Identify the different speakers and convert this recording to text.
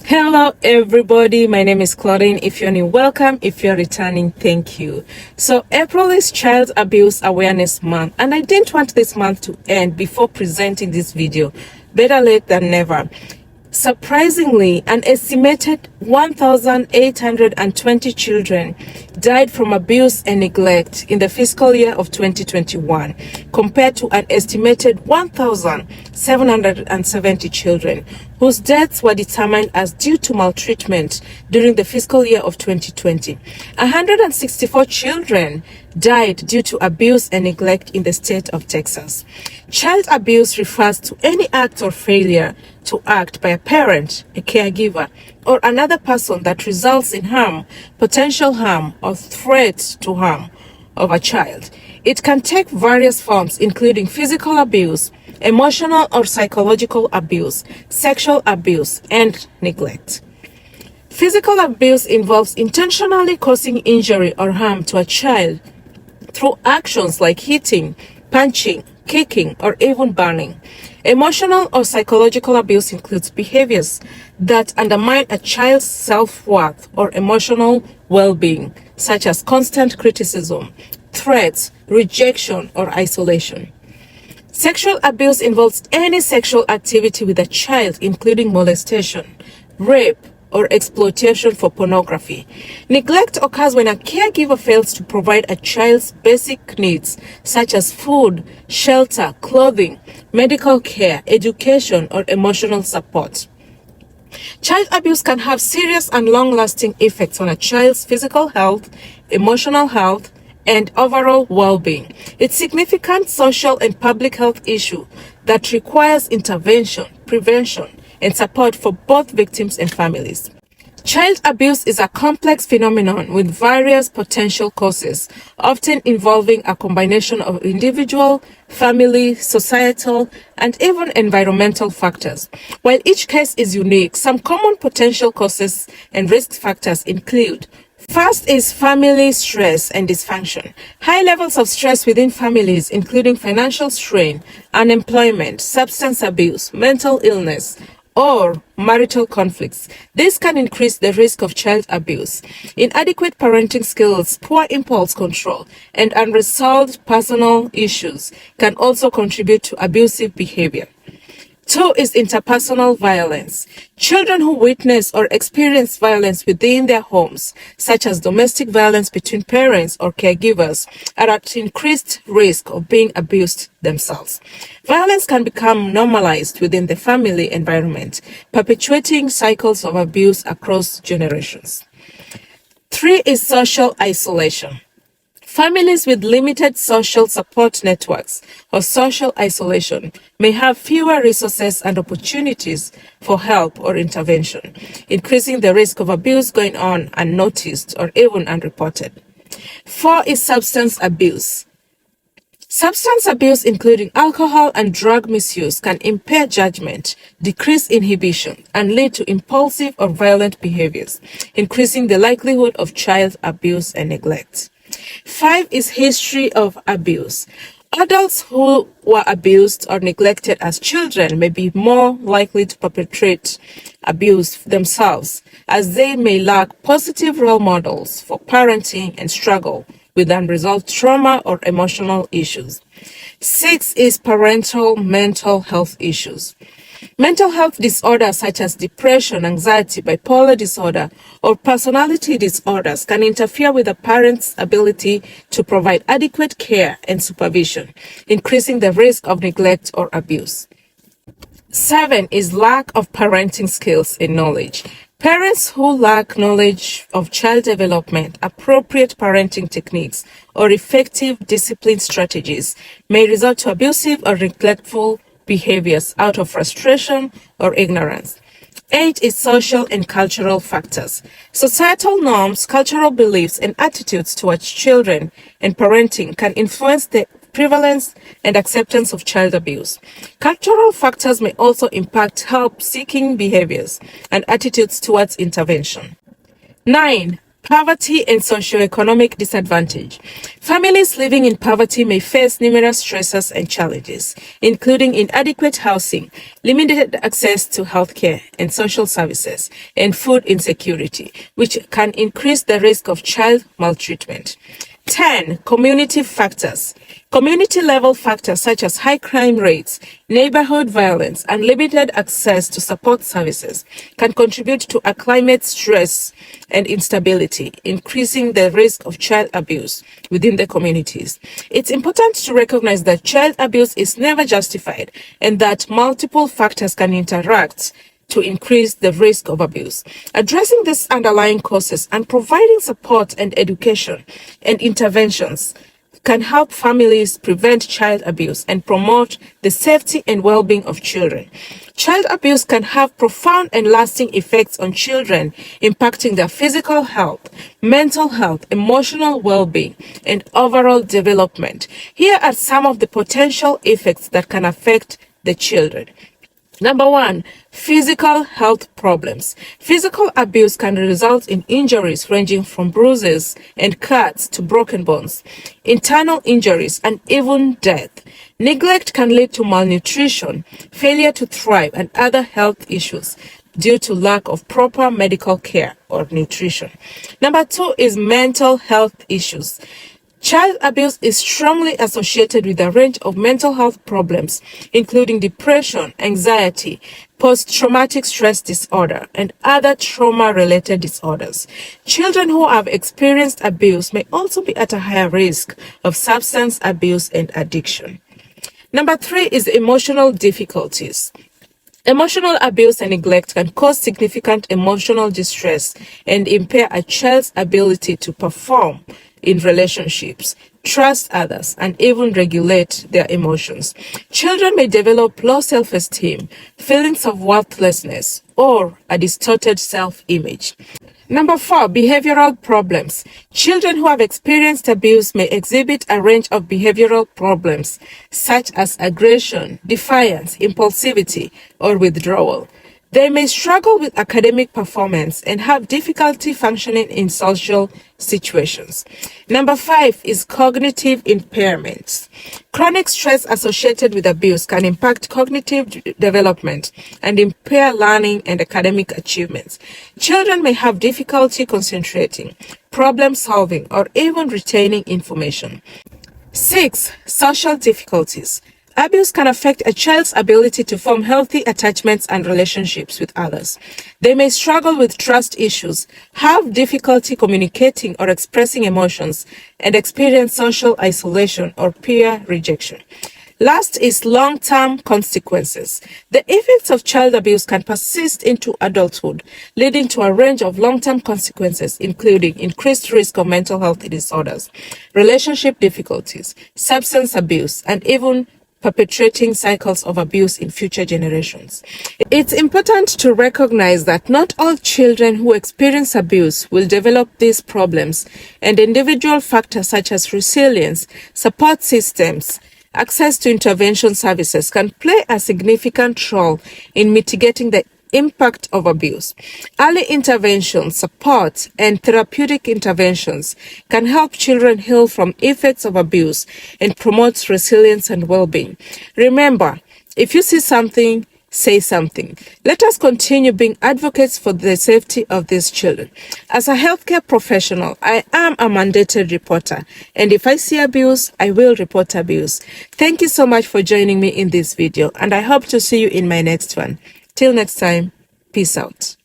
Speaker 1: Hello everybody, my name is Claudine. If you're new, welcome. If you're returning, thank you. So April is Child Abuse Awareness Month, and I didn't want this month to end before presenting this video. Better late than never. Surprisingly, an estimated 1,820 children died from abuse and neglect in the fiscal year of 2021, compared to an estimated 1,770 children whose deaths were determined as due to maltreatment during the fiscal year of 2020. 164 children died due to abuse and neglect in the state of Texas. Child abuse refers to any act or failure to act by a parent, a caregiver, or another person that results in harm, potential harm, or threat to harm of a child. It can take various forms, including physical abuse, emotional or psychological abuse, sexual abuse, and neglect. Physical abuse involves intentionally causing injury or harm to a child through actions like hitting, punching, kicking, or even burning. Emotional or psychological abuse includes behaviors that undermine a child's self-worth or emotional well-being, such as constant criticism, threats, rejection, or isolation. Sexual abuse involves any sexual activity with a child, including molestation, rape, or exploitation for pornography. Neglect occurs when a caregiver fails to provide a child's basic needs, such as food, shelter, clothing, medical care, education, or emotional support. Child abuse can have serious and long-lasting effects on a child's physical health, emotional health, and overall well-being. It's a significant social and public health issue that requires intervention, prevention, and support for both victims and families. Child abuse is a complex phenomenon with various potential causes, often involving a combination of individual, family, societal, and even environmental factors. While each case is unique, some common potential causes and risk factors include: first is family stress and dysfunction. High levels of stress within families, including financial strain, unemployment, substance abuse, mental illness, or marital conflicts. This can increase the risk of child abuse. Inadequate parenting skills, poor impulse control, and unresolved personal issues can also contribute to abusive behavior. Two is interpersonal violence. Children who witness or experience violence within their homes, such as domestic violence between parents or caregivers, are at increased risk of being abused themselves. Violence can become normalized within the family environment, perpetuating cycles of abuse across generations. Three is social isolation. Families with limited social support networks or social isolation may have fewer resources and opportunities for help or intervention, increasing the risk of abuse going on unnoticed or even unreported. Four is substance abuse. Substance abuse, including alcohol and drug misuse, can impair judgment, decrease inhibition, and lead to impulsive or violent behaviors, increasing the likelihood of child abuse and neglect. Five is history of abuse. Adults who were abused or neglected as children may be more likely to perpetrate abuse themselves, as they may lack positive role models for parenting and struggle with unresolved trauma or emotional issues. Six is parental mental health issues. Mental health disorders such as depression, anxiety, bipolar disorder, or personality disorders can interfere with a parent's ability to provide adequate care and supervision, increasing the risk of neglect or abuse. Seven is lack of parenting skills and knowledge. Parents who lack knowledge of child development, appropriate parenting techniques, or effective discipline strategies may result to abusive or neglectful behaviors out of frustration or ignorance. Eight is social and cultural factors. Societal norms, cultural beliefs, and attitudes towards children and parenting can influence the prevalence and acceptance of child abuse. Cultural factors may also impact help-seeking behaviors and attitudes towards intervention. 9. Poverty and socioeconomic disadvantage. Families living in poverty may face numerous stresses and challenges, including inadequate housing, limited access to healthcare and social services, and food insecurity, which can increase the risk of child maltreatment. 10. Community factors. Community-level factors such as high crime rates, neighborhood violence, and limited access to support services can contribute to a climate stress and instability, increasing the risk of child abuse within the communities. It's important to recognize that child abuse is never justified and that multiple factors can interact to increase the risk of abuse. Addressing these underlying causes and providing support and education and interventions can help families prevent child abuse and promote the safety and well-being of children. Child abuse can have profound and lasting effects on children, impacting their physical health, mental health, emotional well-being, and overall development. Here are some of the potential effects that can affect the children. Number 1, physical health problems. Physical abuse can result in injuries ranging from bruises and cuts to broken bones, internal injuries, and even death. Neglect can lead to malnutrition, failure to thrive, and other health issues due to lack of proper medical care or nutrition. Number 2 is mental health issues. Child abuse is strongly associated with a range of mental health problems, including depression, anxiety, post-traumatic stress disorder, and other trauma-related disorders. Children who have experienced abuse may also be at a higher risk of substance abuse and addiction. Number 3 is emotional difficulties. Emotional abuse and neglect can cause significant emotional distress and impair a child's ability to perform in relationships, trust others, and even regulate their emotions. Children may develop low self-esteem, feelings of worthlessness, or a distorted self-image. Number 4, behavioral problems. Children who have experienced abuse may exhibit a range of behavioral problems, such as aggression, defiance, impulsivity, or withdrawal. They may struggle with academic performance and have difficulty functioning in social situations. Number 5 is cognitive impairments. Chronic stress associated with abuse can impact cognitive development and impair learning and academic achievements. Children may have difficulty concentrating, problem solving, or even retaining information. 6. Social difficulties. Abuse can affect a child's ability to form healthy attachments and relationships with others. They may struggle with trust issues, have difficulty communicating or expressing emotions, and experience social isolation or peer rejection. Last is long-term consequences. The effects of child abuse can persist into adulthood, leading to a range of long-term consequences, including increased risk of mental health disorders, relationship difficulties, substance abuse, and even perpetuating cycles of abuse in future generations. It's important to recognize that not all children who experience abuse will develop these problems, and individual factors such as resilience, support systems, access to intervention services can play a significant role in mitigating the impact of abuse. Early intervention, support, and therapeutic interventions can help children heal from effects of abuse and promote resilience and well-being. Remember, if you see something, say something. Let us continue being advocates for the safety of these children. As a healthcare professional, I am a mandated reporter, and if I see abuse, I will report abuse. Thank you so much for joining me in this video, and I hope to see you in my next one. Till next time, peace out.